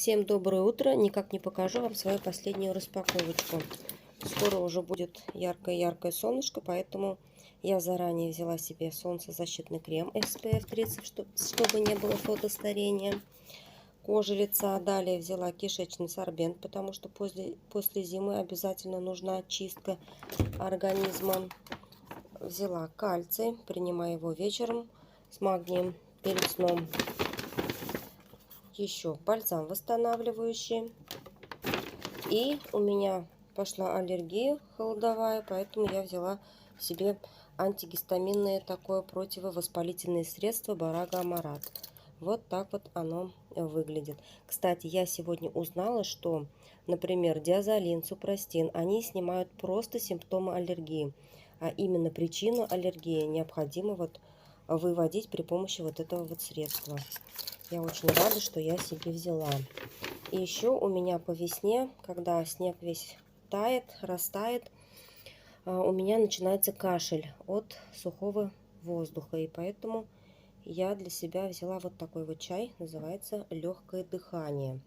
Всем доброе утро! Никак не покажу вам свою последнюю распаковочку. Скоро уже будет яркое-яркое солнышко, поэтому я заранее взяла себе солнцезащитный крем SPF 30, чтобы не было фотостарения кожи лица. Далее взяла кишечный сорбент, потому что после зимы обязательно нужна очистка организма. Взяла кальций, принимаю его вечером с магнием перед сном. Еще бальзам восстанавливающий. И у меня пошла аллергия холодовая, поэтому я взяла себе антигистаминное такое противовоспалительное средство Барага Амарат. Вот так вот оно выглядит. Кстати, я сегодня узнала, что, например, диазолин, супрастин, они снимают просто симптомы аллергии, а именно причину аллергии необходимо выводить при помощи вот этого вот средства. Я очень рада, что я себе взяла. И еще у меня по весне, когда снег весь тает, растает, у меня начинается кашель от сухого воздуха. И поэтому я для себя взяла вот такой вот чай, называется «Легкое дыхание».